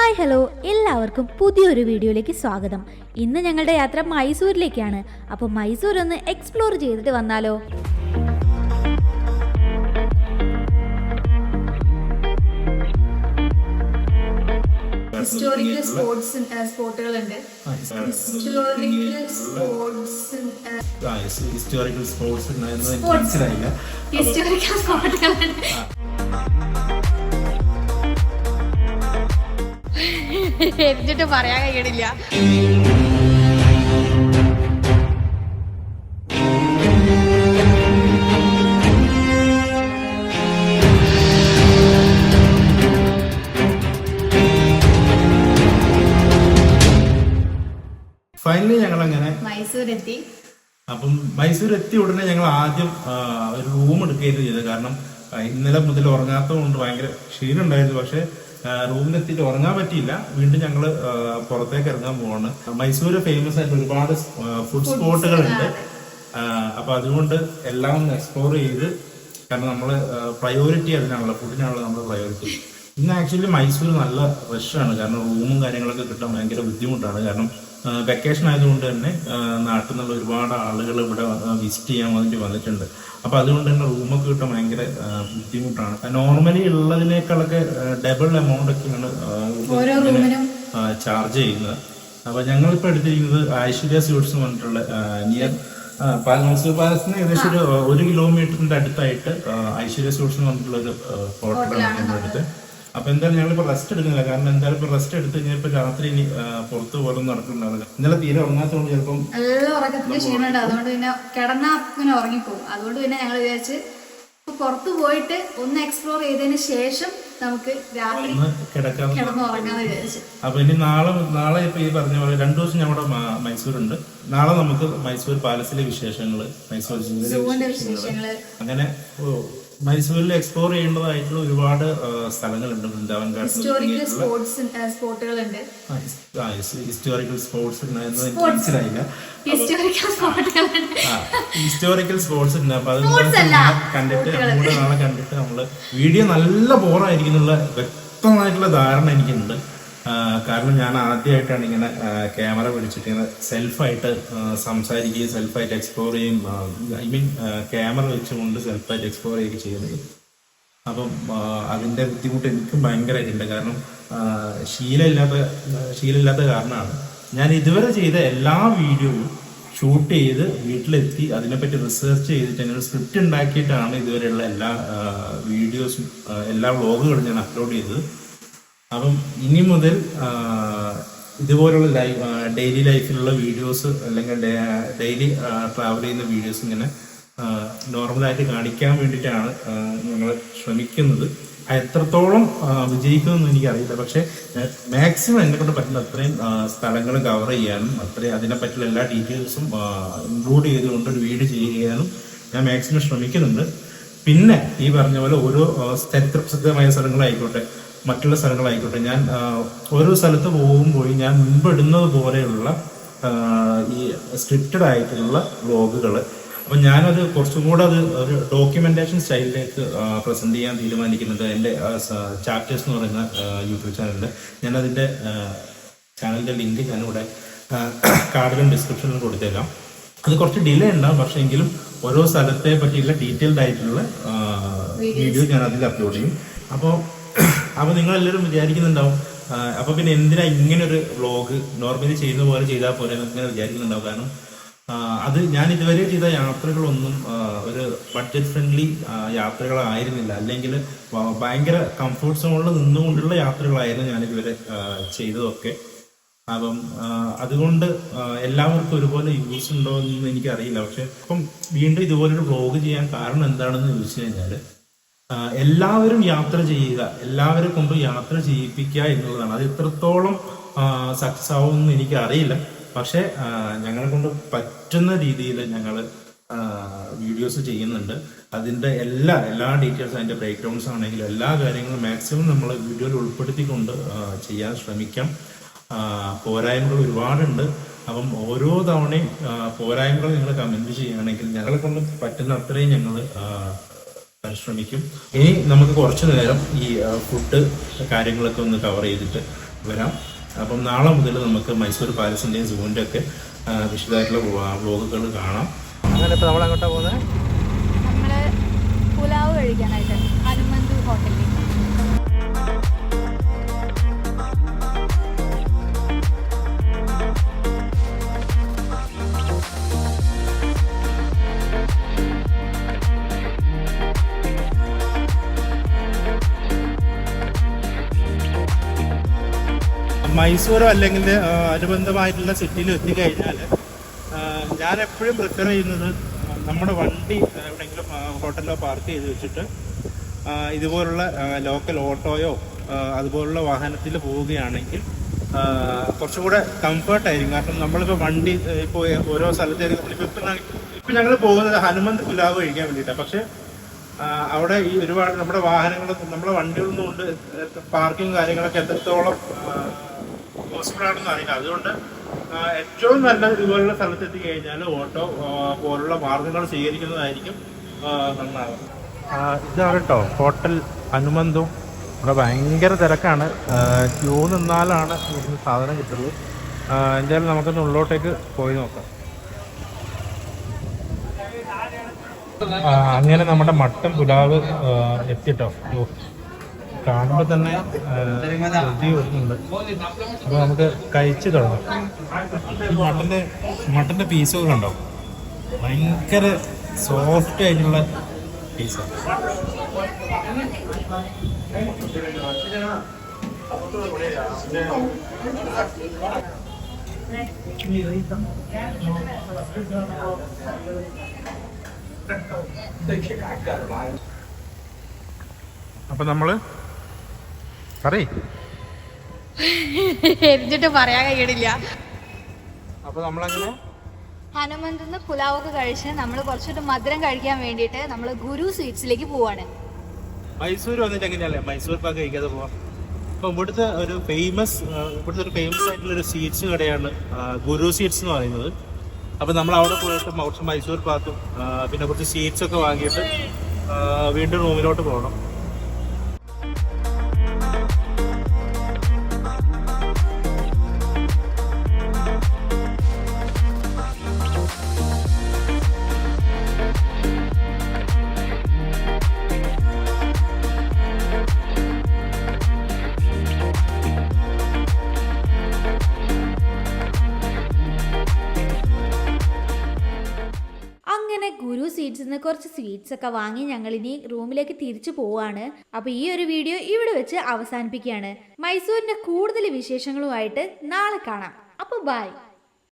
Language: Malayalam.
ഹായ് ഹലോ എല്ലാവർക്കും പുതിയൊരു വീഡിയോയിലേക്ക് സ്വാഗതം. ഇന്ന് ഞങ്ങളുടെ യാത്ര മൈസൂരിലേക്കാണ്. അപ്പോൾ മൈസൂർ ഒന്ന് എക്സ്പ്ലോർ ചെയ്തിട്ട് വന്നാലോ? ഹിസ്റ്റോറിക്കൽ സ്പോട്ടുകളുണ്ട്. ഹിസ്റ്റോറിക്കൽ സ്പോർട്സ് മനസ്സിലായില്ല. ഹിസ്റ്റോറിക്കൽ സ്പോട്ടുകളുണ്ട്. എന്നിട്ട് പറയാൻ കഴിയണില്ല. ഫൈനലി ഞങ്ങൾ അങ്ങനെ മൈസൂർ എത്തി. അപ്പം മൈസൂർ എത്തി ഉടനെ ഞങ്ങൾ ആദ്യം ഒരു റൂം എടുക്കുകയായിരുന്നു ചെയ്തത്. കാരണം ഇന്നലെ മുതൽ ഉറങ്ങാത്തത് കൊണ്ട് ഭയങ്കര ക്ഷീണം ഉണ്ടായിരുന്നു. പക്ഷെ റൂമിലെത്തിയിട്ട് ഉറങ്ങാൻ പറ്റിയില്ല. വീണ്ടും ഞങ്ങൾ പുറത്തേക്ക് ഇറങ്ങാൻ പോവാണ്. മൈസൂര് ഫേമസ് ആയിട്ട് ഒരുപാട് ഫുഡ് സ്പോട്ടുകളുണ്ട്. അപ്പൊ അതുകൊണ്ട് എല്ലാം ഒന്ന് എക്സ്പ്ലോർ ചെയ്ത്, കാരണം നമ്മള് പ്രയോറിറ്റി അതിനാണല്ലോ, ഫുഡിനാണല്ലോ നമ്മൾ പ്രയോറിറ്റി. ഇന്ന് ആക്ച്വലി മൈസൂർ നല്ല റഷാണ്. കാരണം റൂമും കാര്യങ്ങളൊക്കെ കിട്ടാൻ ഭയങ്കര ബുദ്ധിമുട്ടാണ്. കാരണം വെക്കേഷൻ ആയതുകൊണ്ട് തന്നെ നാട്ടിൽ നിന്നുള്ള ഒരുപാട് ആളുകൾ ഇവിടെ വിസിറ്റ് ചെയ്യാൻ വേണ്ടി വന്നിട്ടുണ്ട്. അപ്പൊ അതുകൊണ്ട് തന്നെ റൂമൊക്കെ കിട്ടാൻ ഭയങ്കര ബുദ്ധിമുട്ടാണ്. നോർമലി ഉള്ളതിനേക്കാളൊക്കെ ഡബിൾ എമൗണ്ട് ഒക്കെയാണ് ചാർജ് ചെയ്യുന്നത്. അപ്പൊ ഞങ്ങളിപ്പോ എടുത്തിരിക്കുന്നത് ഐശ്വര്യ സ്യൂട്ട്സ് എന്ന് പറഞ്ഞിട്ടുള്ള നിയർ മൈസൂർ പാലസിന് ഏകദേശം ഒരു 1 കിലോമീറ്ററിന്റെ അടുത്തായിട്ട് ഐശ്വര്യ സ്യൂട്ട്സ് എന്ന് പറഞ്ഞിട്ടുള്ള ഒരു ഹോട്ടലാണ് നമ്മളെടുത്ത്. അപ്പൊ എന്തായാലും ഞങ്ങളിപ്പോ റെസ്റ്റ് എടുക്കുന്നില്ല. കാരണം എന്തായാലും ഇപ്പൊ റെസ്റ്റ് എടുത്ത് കഴിഞ്ഞാൽ ഇപ്പൊ രാത്രി ഇനി പുറത്ത് പോലും നടക്കുന്നുണ്ടാവില്ല. ഇന്നലെ തീരെ ഉറങ്ങാത്തതുകൊണ്ട് ചിലപ്പം നല്ല ഉറക്കത്തിന്റെ ക്ഷീണമുണ്ട്. അതുകൊണ്ട് പിന്നെ കിടന്നാ ഇങ്ങനെ ഉറങ്ങിപ്പോകും. അതുകൊണ്ട് പിന്നെ ഞങ്ങൾ വിചാരിച്ച് പുറത്ത് പോയിട്ട് ഒന്ന് എക്സ്പ്ലോർ ചെയ്തതിന് ശേഷം നമുക്ക് രാത്രി കിടന്ന് ഉറങ്ങാന്ന് വിചാരിച്ചു. അപ്പൊ ഇനി നാളെ ഇപ്പൊ ഈ പറഞ്ഞ പോലെ 2 ദിവസം ഞങ്ങളുടെ മൈസൂരുണ്ട്. നാളെ നമുക്ക് മൈസൂർ പാലസിലെ വിശേഷങ്ങള്, മൈസൂർ സൂവിന്റെ വിശേഷങ്ങള്, അങ്ങനെ മൈസൂരിൽ എക്സ്പ്ലോർ ചെയ്യേണ്ടതായിട്ടുള്ള ഒരുപാട് സ്ഥലങ്ങളുണ്ട്. വൃന്ദാവൻ ഹിസ്റ്റോറിക്കൽ സ്പോട്ടുകളുണ്ട്. ഹിസ്റ്റോറിക്കൽ സ്പോർട്സ് മനസ്സിലായില്ല. ഹിസ്റ്റോറിക്കൽ സ്പോർട്സ് ഉണ്ട്. അപ്പൊ അത് കണ്ടിട്ട് നാളെ കണ്ടിട്ട് നമ്മള് വീഡിയോ നല്ല ബോറായിരിക്കുന്നുള്ള വ്യക്തമായിട്ടുള്ള ധാരണ എനിക്കുണ്ട്. കാരണം ഞാൻ ആദ്യമായിട്ടാണ് ഇങ്ങനെ ക്യാമറ പിടിച്ചിട്ട് ഇങ്ങനെ സെൽഫായിട്ട് സംസാരിക്കുകയും സെൽഫായിട്ട് എക്സ്പ്ലോർ ചെയ്യും, ഐ മീൻ ക്യാമറ വെച്ചുകൊണ്ട് സെൽഫായിട്ട് എക്സ്പ്ലോർ ചെയ്യുകയും ചെയ്യുന്നത്. അപ്പം അതിന്റെ ബുദ്ധിമുട്ട് എനിക്കും ഭയങ്കരമായിട്ടുണ്ട്. കാരണം ശീലമില്ലാത്ത കാരണമാണ്. ഞാൻ ഇതുവരെ ചെയ്ത എല്ലാ വീഡിയോയും ഷൂട്ട് ചെയ്ത് വീട്ടിലെത്തി അതിനെപ്പറ്റി റിസർച്ച് ചെയ്തിട്ട് അങ്ങനെ സ്ക്രിപ്റ്റ് ഉണ്ടാക്കിയിട്ടാണ് ഇതുവരെയുള്ള എല്ലാ വീഡിയോസും എല്ലാ വ്ളോഗുകളും ഞാൻ അപ്ലോഡ് ചെയ്തത്. അപ്പം ഇനി മുതൽ ഇതുപോലുള്ള ഡെയിലി ലൈഫിലുള്ള വീഡിയോസ് അല്ലെങ്കിൽ ഡെയിലി ട്രാവൽ ചെയ്യുന്ന വീഡിയോസ് ഇങ്ങനെ നോർമലായിട്ട് കാണിക്കാൻ വേണ്ടിയിട്ടാണ് ഞങ്ങൾ ശ്രമിക്കുന്നത്. എത്രത്തോളം വിജയിക്കുമെന്ന് എനിക്കറിയില്ല. പക്ഷെ മാക്സിമം എന്നെ കൊണ്ട് പറ്റുന്ന അത്രയും സ്ഥലങ്ങൾ കവർ ചെയ്യാനും അത്രയും അതിനെപ്പറ്റിയുള്ള എല്ലാ ഡീറ്റെയിൽസും ഇൻക്ലൂഡ് ചെയ്തുകൊണ്ട് ഒരു വീഡിയോ ചെയ്യാനും ഞാൻ മാക്സിമം ശ്രമിക്കുന്നുണ്ട്. പിന്നെ ഈ പറഞ്ഞ പോലെ ഓരോ ചരിത്രപ്രസിദ്ധമായ സ്ഥലങ്ങളായിക്കോട്ടെ, മറ്റുള്ള സ്ഥലങ്ങളായിക്കോട്ടെ, ഞാൻ ഓരോ സ്ഥലത്ത് പോകുമ്പോൾ ഞാൻ മുൻപ് ഇടുന്നത് പോലെയുള്ള ഈ സ്ക്രിപ്റ്റഡ് ആയിട്ടുള്ള വ്ലോഗുകൾ, അപ്പം ഞാനത് കുറച്ചും കൂടെ അത് ഒരു ഡോക്യുമെന്റേഷൻ സ്റ്റൈലിലേക്ക് പ്രസന്റ് ചെയ്യാൻ തീരുമാനിക്കുന്നത്. എൻ്റെ ചാപ്റ്റേഴ്സ് എന്ന് പറയുന്ന യൂട്യൂബ് ചാനലിൽ ഞാനതിൻ്റെ ചാനലിൻ്റെ ലിങ്ക് ഞാനിവിടെ കാർഡിലും ഡിസ്ക്രിപ്ഷനിലും കൊടുത്തേക്കാം. അത് കുറച്ച് ഡിലേ ഉണ്ടാവും, പക്ഷേ എങ്കിലും ഓരോ സ്ഥലത്തെ പറ്റിയുള്ള ഡീറ്റെയിൽഡ് ആയിട്ടുള്ള വീഡിയോ ഞാൻ അതിൽ അപ്ലോഡ് ചെയ്യും. അപ്പോൾ നിങ്ങളെല്ലാവരും വിചാരിക്കുന്നുണ്ടാവും, അപ്പൊ പിന്നെ എന്തിനാ ഇങ്ങനെ ഒരു വ്ളോഗ് നോർമലി ചെയ്യുന്ന പോലെ ചെയ്താൽ പോലെ ഇങ്ങനെ വിചാരിക്കുന്നുണ്ടാവും. കാരണം അത് ഞാൻ ഇതുവരെ ചെയ്ത യാത്രകളൊന്നും ഒരു ബഡ്ജറ്റ് ഫ്രണ്ട്ലി യാത്രകളായിരുന്നില്ല, അല്ലെങ്കിൽ ഭയങ്കര കംഫർട്ട് സോണിൽ നിന്നുകൊണ്ടുള്ള യാത്രകളായിരുന്നു ഞാൻ ഇതുവരെ ചെയ്തതൊക്കെ. അപ്പം അതുകൊണ്ട് എല്ലാവർക്കും ഒരുപോലെ യൂസ് ഉണ്ടോ എന്ന് എനിക്കറിയില്ല. പക്ഷെ ഇപ്പം വീണ്ടും ഇതുപോലൊരു വ്ളോഗ് ചെയ്യാൻ കാരണം എന്താണെന്ന് ചോദിച്ചു കഴിഞ്ഞാൽ, എല്ലാവരും യാത്ര ചെയ്യുക, എല്ലാവരെ കൊണ്ടും യാത്ര ചെയ്യിപ്പിക്കുക എന്നുള്ളതാണ്. അത് എത്രത്തോളം സക്സസ് ആവുമെന്ന് എനിക്ക് അറിയില്ല. പക്ഷെ ഞങ്ങളെ കൊണ്ട് പറ്റുന്ന രീതിയിൽ ഞങ്ങൾ വീഡിയോസ് ചെയ്യുന്നുണ്ട്. അതിൻ്റെ എല്ലാ ഡീറ്റെയിൽസ്, അതിൻ്റെ ബ്രേക്ക് ഡൗൺസ് ആണെങ്കിലും എല്ലാ കാര്യങ്ങളും മാക്സിമം നമ്മൾ വീഡിയോയിൽ ഉൾപ്പെടുത്തിക്കൊണ്ട് ചെയ്യാൻ ശ്രമിക്കാം. പോരായ്മകൾ ഒരുപാടുണ്ട്. അപ്പം ഓരോ തവണയും പോരായ്മകൾ നിങ്ങൾ കമന്റ് ചെയ്യുകയാണെങ്കിൽ ഞങ്ങളെ കൊണ്ട് പറ്റുന്ന അത്രയും ഞങ്ങൾ പരിശ്രമിക്കും. ഇനി നമുക്ക് കുറച്ചു നേരം ഈ ഫുഡ് കാര്യങ്ങളൊക്കെ ഒന്ന് കവർ ചെയ്തിട്ട് വരാം. അപ്പം നാളെ മുതൽ നമുക്ക് മൈസൂർ പാലസിൻ്റെയും സൂവിൻ്റെ ഒക്കെ വിശദമായിട്ടുള്ള വ്ലോഗുകൾ കാണാം. അങ്ങനെ ഇപ്പോൾ നമ്മൾ അങ്ങോട്ടാണ് പോകുന്നത്. നമ്മള് പുലാവ് കഴിക്കാനായിട്ട് ഹനുമന്ത് ഹോട്ടലിൽ. മൈസൂരോ അല്ലെങ്കിൽ അനുബന്ധമായിട്ടുള്ള സിറ്റിയിൽ എത്തിക്കഴിഞ്ഞാൽ ഞാൻ എപ്പോഴും പ്രിഫർ ചെയ്യുന്നത് നമ്മുടെ വണ്ടി എവിടെയെങ്കിലും ഹോട്ടലിലോ പാർക്ക് ചെയ്ത് വെച്ചിട്ട് ഇതുപോലുള്ള ലോക്കൽ ഓട്ടോയോ അതുപോലുള്ള വാഹനത്തിൽ പോവുകയാണെങ്കിൽ കുറച്ചും കൂടെ കംഫർട്ടായിരിക്കും. കാരണം നമ്മളിപ്പോൾ വണ്ടി ഇപ്പോൾ ഓരോ സ്ഥലത്തേക്ക് ഇപ്പം ഞങ്ങൾ പോകുന്നത് ഹനുമന്ത് പുലാവ് കഴിക്കാൻ വേണ്ടിയിട്ടാണ്. പക്ഷേ അവിടെ ഈ ഒരുപാട് നമ്മുടെ വാഹനങ്ങൾ നമ്മുടെ വണ്ടികളൊന്നും കൊണ്ട് പാർക്കിങ് കാര്യങ്ങളൊക്കെ എത്രത്തോളം പോസിബിളാണെന്ന് അറിയില്ല. അതുകൊണ്ട് ഏറ്റവും നല്ല ഇതുപോലുള്ള സ്ഥലത്തെത്തി കഴിഞ്ഞാൽ ഓട്ടോ പോലുള്ള മാർഗങ്ങൾ സ്വീകരിക്കുന്നതായിരിക്കും നന്നാകും. ഇതാണ് കേട്ടോ ഹോട്ടൽ ഹനുമന്തും. ഇവിടെ ഭയങ്കര തിരക്കാണ്. ക്യൂ നിന്നാലാണ് ഇവിടുന്ന് സാധനം കിട്ടുന്നത്. എന്തായാലും നമുക്കൊന്ന് ഉള്ളോട്ടേക്ക് പോയി നോക്കാം. അങ്ങനെ നമ്മുടെ മട്ടൻ പുലാവ് എത്തിട്ടോ. കാണുമ്പോൾ തന്നെ കൊതി വരുന്നുണ്ട്. അപ്പോൾ നമുക്ക് കഴിച്ച് തുടങ്ങാം. മട്ടൻ്റെ പീസുകൾ കണ്ടോ, ഭയങ്കര സോഫ്റ്റ് ആയിട്ടുള്ള പീസാണ്. അപ്പൊ നമ്മള് എന്നിട്ട് പറയാൻ കഴിയണില്ല. അപ്പൊ നമ്മളങ്ങനെ ഹനുമന്തിന്ന് പുലാവൊക്കെ കഴിച്ച് നമ്മൾ കുറച്ചൊരു മധുരം കഴിക്കാൻ വേണ്ടിയിട്ട് നമ്മൾ ഗുരു സ്വീറ്റ്സിലേക്ക് പോവാണ്. മൈസൂർ വന്നിട്ട് എങ്ങനെയല്ലേ മൈസൂർ പാക്ക് കഴിക്കാതെ പോവാം. അപ്പൊ ഇവിടുത്തെ ഒരു ഫേമസ് ആയിട്ടുള്ള ഒരു സ്വീറ്റ്സ് കടയാണ് ഗുരു സ്വീറ്റ്സ് എന്ന് പറയുന്നത്. അപ്പൊ നമ്മൾ അവിടെ പോയിട്ട് കുറച്ച് മൈസൂർ പാക്കും പിന്നെ കുറച്ച് സ്വീറ്റ്സ് ഒക്കെ വാങ്ങിയിട്ട് വീണ്ടും റൂമിലോട്ട് പോകണം. അങ്ങനെ ഗുരു സ്വീറ്റ്സിൽ നിന്ന് കുറച്ച് സ്വീറ്റ്സ് ഒക്കെ വാങ്ങി ഞങ്ങളിനി റൂമിലേക്ക് തിരിച്ചു പോവാണ്. അപ്പോൾ ഈ ഒരു വീഡിയോ ഇവിടെ വെച്ച് അവസാനിപ്പിക്കുകയാണ്. മൈസൂരിന്റെ കൂടുതൽ വിശേഷങ്ങളുമായിട്ട് നാളെ കാണാം. അപ്പോൾ ബൈ.